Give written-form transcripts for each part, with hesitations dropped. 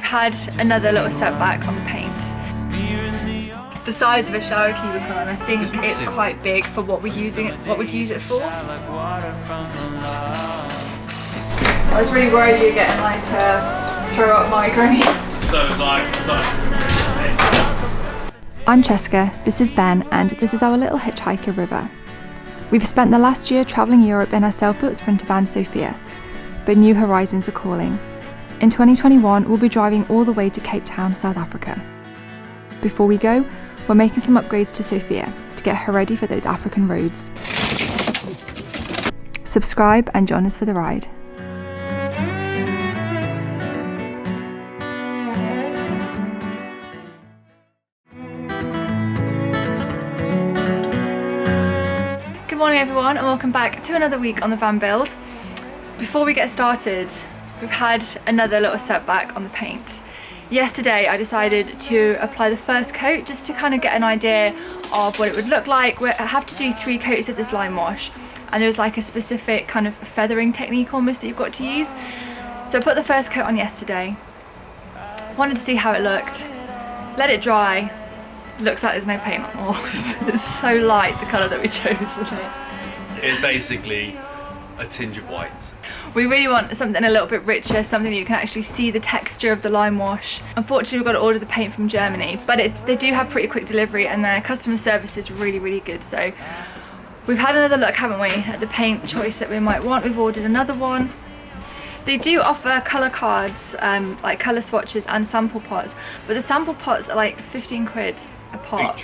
had another little setback on the paint. The size of a shower cubicle, and I think it's quite big for what we'd use it for. I was really worried you were getting like a throw up migraine. I'm Cheska, this is Ben, and this is our little hitchhiker River. We've spent the last year travelling Europe in our self-built sprinter van Sophia, but new horizons are calling. In 2021, we'll be driving all the way to Cape Town, South Africa. Before we go, we're making some upgrades to Sophia to get her ready for those African roads. Subscribe and join us for the ride. Good morning everyone, and welcome back to another week on the van build. Before we get started, we've had another little setback on the paint. Yesterday I decided to apply the first coat just to kind of get an idea of what it would look like. I have to do 3 coats of this lime wash, and there's like a specific kind of feathering technique almost that you've got to use. So I put the first coat on yesterday, wanted to see how it looked, let it dry. Looks like there's no paint on the walls. It's so light, the colour that we chose, isn't it? It's basically a tinge of white. We really want something a little bit richer, something that you can actually see the texture of the lime wash. Unfortunately, we've got to order the paint from Germany, but they do have pretty quick delivery and their customer service is really, really good. So we've had another look, haven't we, at the paint choice that we might want. We've ordered another one. They do offer colour cards, like colour swatches and sample pots, but the sample pots are like 15 quid a pot,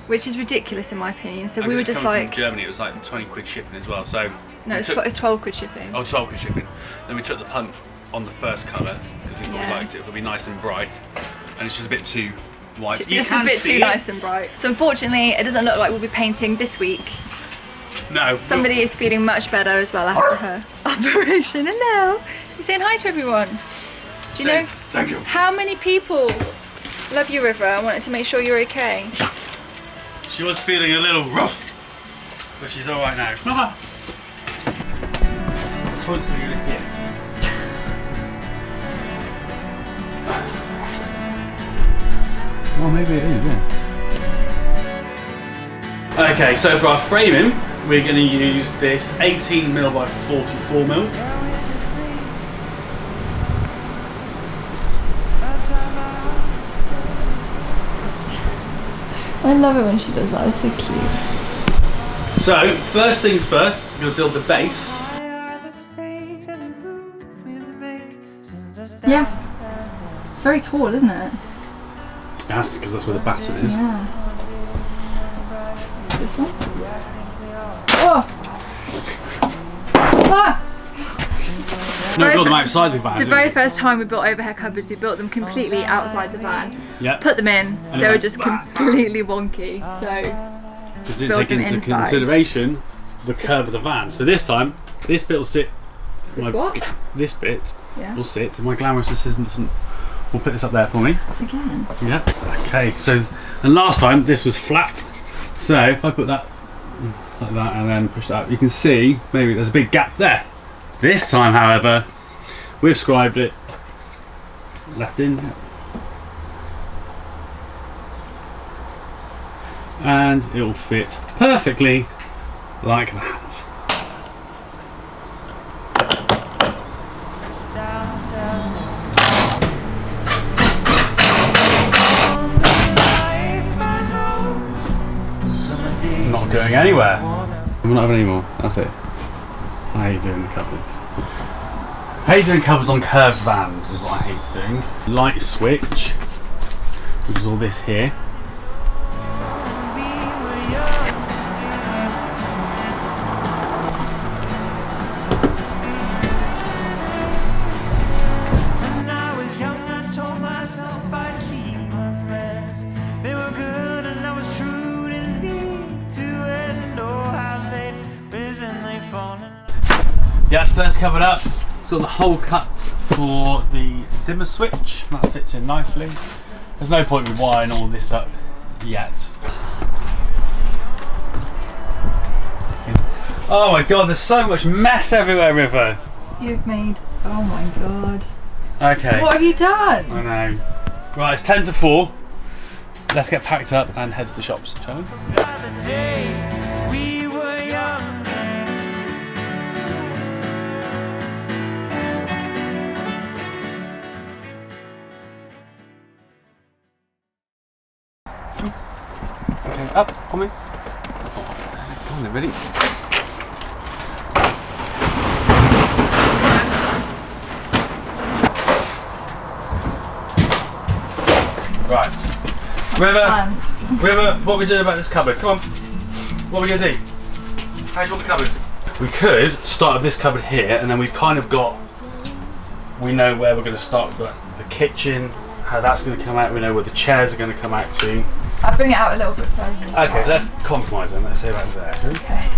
which is ridiculous in my opinion. So we were just like... from Germany, it was like 20 quid shipping as well, so... No, it's 12 quid shipping. Oh, 12 quid shipping. Then we took the punt on the first colour, because we thought we liked it. It'll be nice and bright, and it's just a bit too white. It's a bit too nice and bright. So unfortunately, it doesn't look like we'll be painting this week. No. Somebody is feeling much better as well after her operation. Hello. You're saying hi to everyone. Do you know thank you. How many people love you, River? I wanted to make sure you're okay. She was feeling a little rough, but she's all right now. This one's going to go here. Well, maybe it is, yeah. Okay, so for our framing, we're going to use this 18mm by 44mm. I love it when she does that, it's so cute. So, first things first, we're going to build the base. Yeah. It's very tall, isn't it? It has to, because that's where the batten is. Yeah. This one? Oh! Ah! No, we built them outside the van. The very first time we built overhead cupboards, we built them completely outside the van. Yep. Put them in, and they were just completely wonky. So Because it didn't take into consideration the curve of the van. So this time, this bit will sit. This bit will sit. My glamorous assistant will put this up there for me. Again. Yeah. Okay. So, and last time this was flat. So if I put that like that and then push that up, you can see maybe there's a big gap there. This time, however, we've scribed it left in, and it will fit perfectly like that. Not going anywhere. I'm not having any more. That's it. How are you doing the cupboards? How are you doing cupboards on curved vans is what I hate doing. Light switch, which is all this here. Yeah, first covered up. It's got the hole cut for the dimmer switch. That fits in nicely. There's no point in wiring all this up yet. Oh my god, there's so much mess everywhere, River. You've made, oh my god. Okay. What have you done? I know. Right, it's 10 to 4. Let's get packed up and head to the shops, shall we? Okay, up, come in. Come on then, ready? Right. River, what are we doing about this cupboard? Come on. What are we going to do? How do you want the cupboard? We could start with this cupboard here, and then we've kind of got... We know where we're going to start with the kitchen, how that's going to come out, we know where the chairs are going to come out to. I'll bring it out a little bit further. Okay, let's compromise then. Let's say about there. Okay.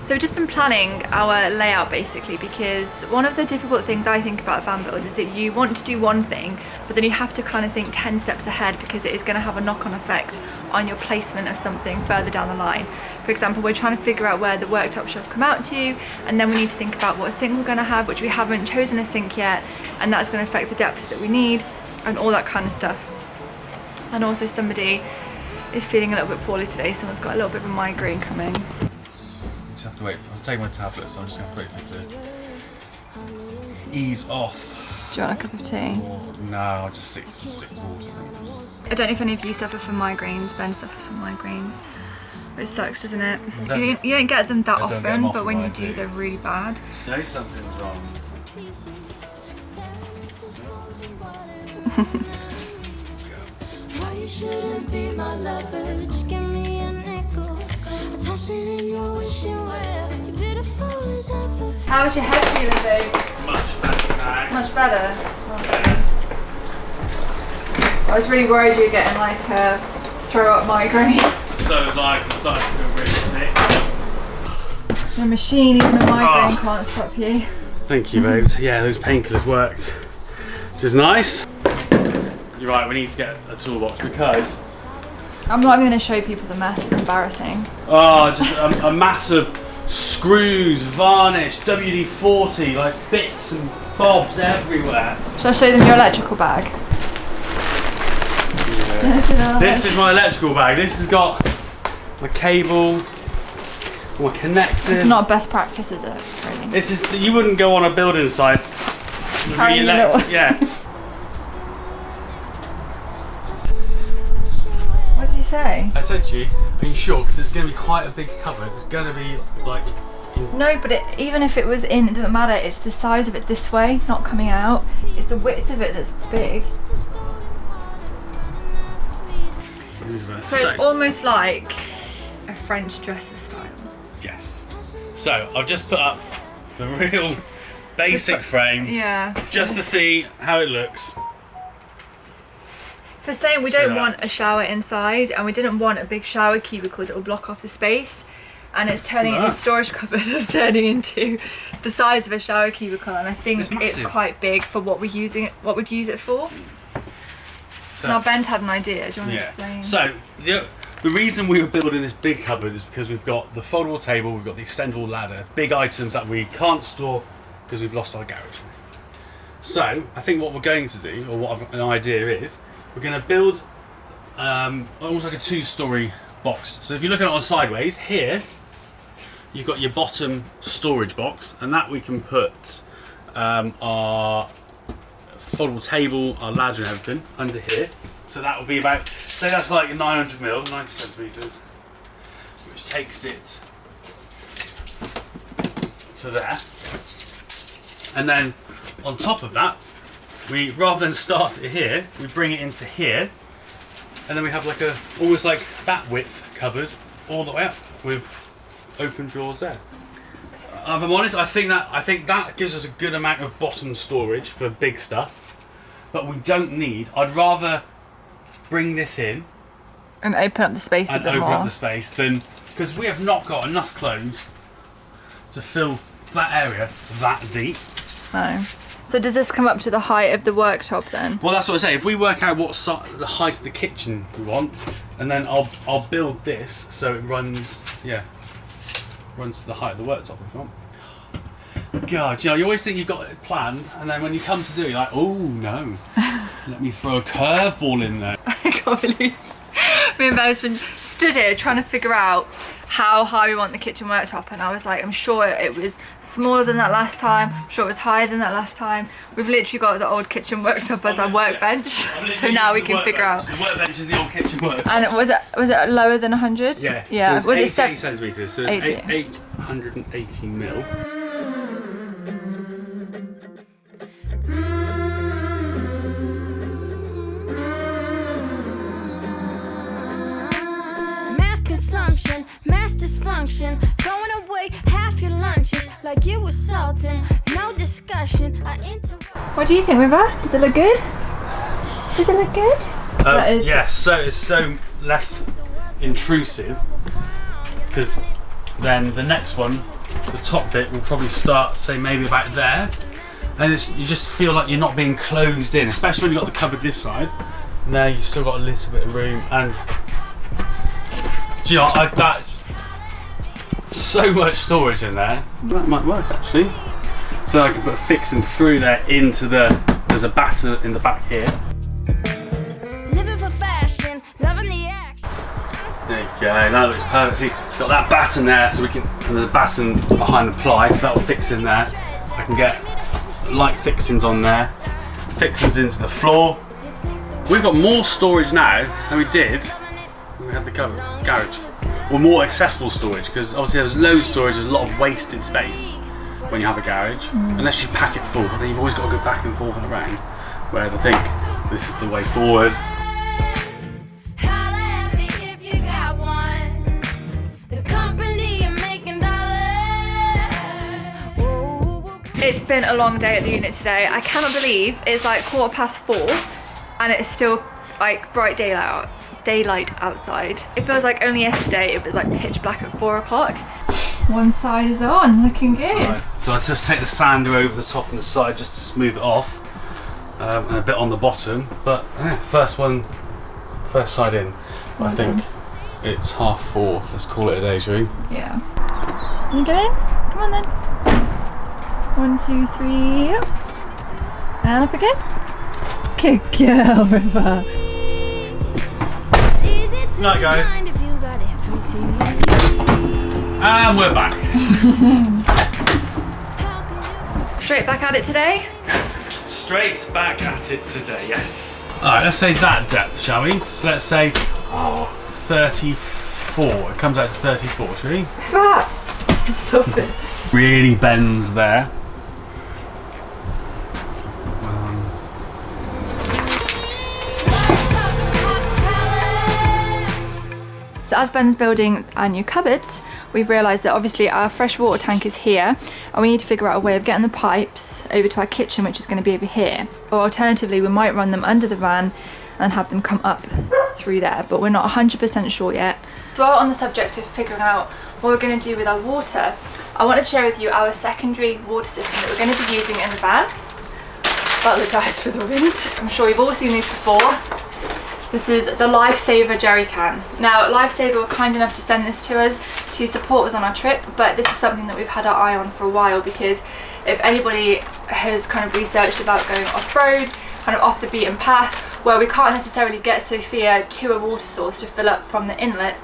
So we've just been planning our layout basically, because one of the difficult things I think about a van build is that you want to do one thing, but then you have to kind of think 10 steps ahead, because it is going to have a knock-on effect on your placement of something further down the line. For example, we're trying to figure out where the worktop should come out to, and then we need to think about what sink we're going to have, which we haven't chosen a sink yet, and that's going to affect the depth that we need and all that kind of stuff. And also somebody is feeling a little bit poorly today. Someone's got a little bit of a migraine coming. Just have to wait. I'm taking my tablet, so I'm just going to wait for it to ease off. Do you want a cup of tea? Or, no, I'll just stick to water. I don't know if any of you suffer from migraines. Ben suffers from migraines. It sucks, doesn't it? You don't get them that often, but when you do, they're really bad. You know something's wrong. You shouldn't be my lover, just give me a nickel. I toss it in your wishing well. You're beautiful as ever. How is your head feeling, babe? Much better now. Much better? That's good. I was really worried you were getting like a throw up migraine. So was I, so I started to feel really sick. You're a machine, even a migraine can't stop you. Thank you, babes. Yeah, those painkillers worked, which is nice. You're right, we need to get a toolbox because... I'm not even going to show people the mess, it's embarrassing. Oh, just a mass of screws, varnish, WD-40, like bits and bobs everywhere. Shall I show them your electrical bag? Yeah. This is my electrical bag. This has got my cable, my connectors. It's not best practice, is it? Really? This is, you wouldn't go on a building site. Carrying your little... Yeah. What did you say? I said to you, are you sure? Because it's going to be quite a big cupboard. It's going to be like... No, but even if it was in, it doesn't matter. It's the size of it this way, not coming out. It's the width of it that's big. So it's almost like a French dresser style. Yes. So I've just put up the real basic frame. Yeah. Just to see how it looks. For saying we don't want a shower inside, and we didn't want a big shower cubicle that will block off the space, and it's turning the storage cupboard is turning into the size of a shower cubicle, and I think it's quite big for what we'd use it for. So now Ben's had an idea. Do you want to explain? So the reason we were building this big cupboard is because we've got the foldable table, we've got the extendable ladder, big items that we can't store because we've lost our garage. So I think what we're going to do, or what an idea is, we're going to build almost like a two-story box. So if you look at it on sideways, here you've got your bottom storage box, and that we can put our foldable table, our ladder and everything under here. So that will be about, say that's like 900mm, 90 centimetres, which takes it to there. And then on top of that, we, rather than start it here, we bring it into here, and then we have like a, almost like that width cupboard all the way up with open drawers there. If I'm honest, I think that gives us a good amount of bottom storage for big stuff, but we don't need, I'd rather bring this in and open up the space a bit more. And open up the space than, because we have not got enough clothes to fill that area that deep. No. So does this come up to the height of the worktop then? Well, that's what I say. If we work out what the height of the kitchen we want, and then I'll build this so it runs, runs to the height of the worktop if you want. God, you know, you always think you've got it planned, and then when you come to do it, you're like, oh no, let me throw a curveball in there. I can't believe me and Ben has been stood here trying to figure out how high we want the kitchen worktop, and I was like, I'm sure it was smaller than that last time, I'm sure it was higher than that last time. We've literally got the old kitchen worktop as our workbench, so now we can figure out. The workbench is the old kitchen worktop. And was it lower than 100? Yeah. Yeah. So was it 80 centimetres, so it's 880 mil. Consumption, mass dysfunction, throwing away half your lunches like you were salting. No discussion. What do you think, River? Does it look good? Does it look good? Yeah, so it's so less intrusive, because then the next one, the top bit, will probably start, say, maybe about there, and you just feel like you're not being closed in, especially when you've got the cupboard this side. And there you've still got a little bit of room, and do you know, that's so much storage in there. That might work actually. So I can put a fixing through there into there's a batter in the back here. Living for fashion, loving the action. There you go, that looks perfect. See, it's got that batten there, so we can, and there's a batten behind the ply, so that'll fix in there. I can get light fixings on there, fixings into the floor. We've got more storage now than we did when we had the garage. Or more accessible storage, because obviously there's loads of storage, there's a lot of wasted space when you have a garage, unless you pack it full, but then you've always got to go back and forth and around. Whereas I think this is the way forward. It's been a long day at the unit today. I cannot believe it's like 4:15 and it's still like bright daylight outside. It feels like only yesterday it was like pitch black at 4 o'clock. One side is on, looking good. So I just take the sander over the top and the side just to smooth it off, and a bit on the bottom. But first side in. I think it's 4:30. Let's call it a day, shall we? Yeah. You get in? Come on then. 1, 2, 3, up. And up again. Good girl, River. Night, guys. And we're back. Straight back at it today? Straight back at it today, yes. Alright, let's say that depth, shall we? So let's say 34. It comes out to 34, shall we? Stop it. Really bends there. So as Ben's building our new cupboards, we've realised that obviously our fresh water tank is here and we need to figure out a way of getting the pipes over to our kitchen, which is going to be over here. Or alternatively, we might run them under the van and have them come up through there, but we're not 100% sure yet. So while on the subject of figuring out what we're going to do with our water, I want to share with you our secondary water system that we're going to be using in the van. Apologise for the wind. I'm sure you've all seen these before. This is the Lifesaver jerry can. Now, Lifesaver were kind enough to send this to us to support us on our trip, but this is something that we've had our eye on for a while, because if anybody has kind of researched about going off-road, kind of off the beaten path, where we can't necessarily get Sophia to a water source to fill up from the inlet,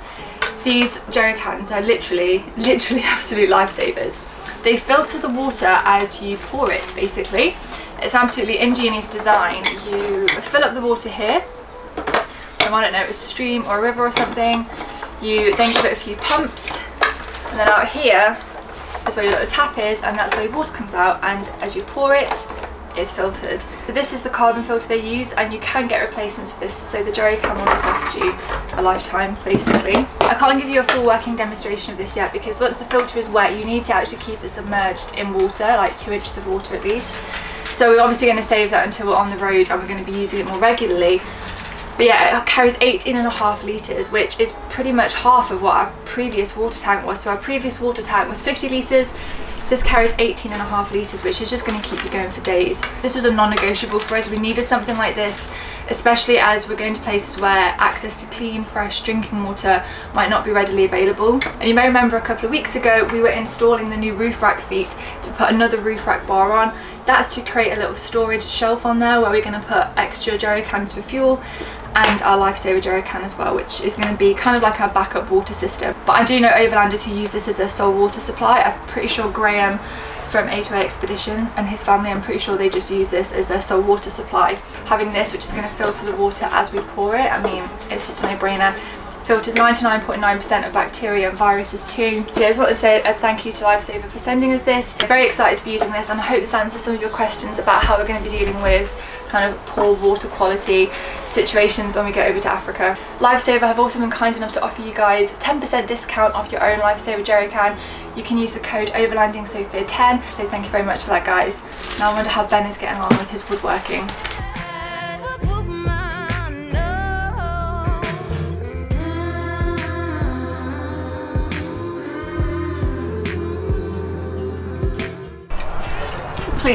these jerry cans are literally absolute lifesavers. They filter the water as you pour it, basically. It's an absolutely ingenious design. You fill up the water here, from, I don't know, a stream or a river or something. You then give it a few pumps, and then out here is where your little tap is, and that's where your water comes out, and as you pour it, it's filtered. So this is the carbon filter they use, and you can get replacements for this, so the jerry can will just last you a lifetime, basically. I can't give you a full working demonstration of this yet, because once the filter is wet, you need to actually keep it submerged in water, like 2 inches of water at least. So we're obviously going to save that until we're on the road and we're going to be using it more regularly. But yeah, it carries 18.5 litres, which is pretty much half of what our previous water tank was. So our previous water tank was 50 litres, This carries 18.5 litres, which is just going to keep you going for days. This was a non-negotiable for us. We needed something like this, especially as we're going to places where access to clean, fresh drinking water might not be readily available. And you may remember a couple of weeks ago, we were installing the new roof rack feet to put another roof rack bar on. That's to create a little storage shelf on there where we're going to put extra jerry cans for fuel and our Lifesaver jerry can as well, which is going to be kind of like our backup water system. But I do know overlanders who use this as their sole water supply. I'm pretty sure Graham from A2A Expedition and his family, I'm pretty sure they just use this as their sole water supply. Having this, which is going to filter the water as we pour it, I mean, it's just a no-brainer. Filters 99.9% of bacteria and viruses too. So I just want to say a thank you to Lifesaver for sending us this. I'm very excited to be using this, and I hope this answers some of your questions about how we're going to be dealing with kind of poor water quality situations when we get over to Africa. Lifesaver have also been kind enough to offer you guys 10% discount off your own Lifesaver jerry can. You can use the code overlandingsophia10. So thank you very much for that, guys. Now I wonder how Ben is getting on with his woodworking.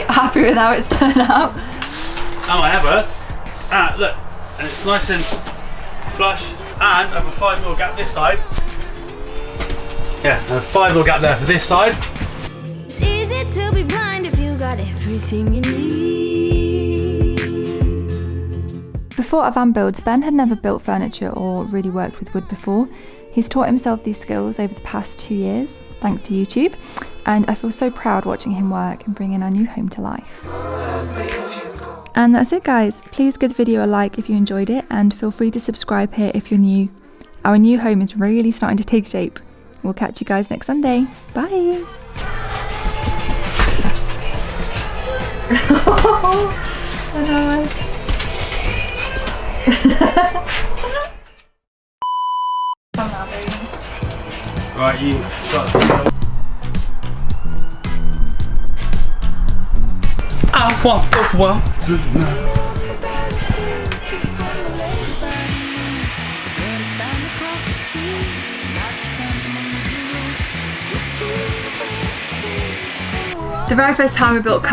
Happy with how it's turned out. However, look, and it's nice and flush, and I have a 5mm gap this side. Yeah, and a 5mm gap there for this side. It's easy to be blind if you got everything you need. Before our van builds, Ben had never built furniture or really worked with wood before. He's taught himself these skills over the past 2 years, thanks to YouTube, and I feel so proud watching him work and bringing our new home to life. And that's it, guys. Please give the video a like if you enjoyed it, and feel free to subscribe here if you're new. Our new home is really starting to take shape. We'll catch you guys next Sunday. Bye! Right, you start. I want the world to know. The very first time we built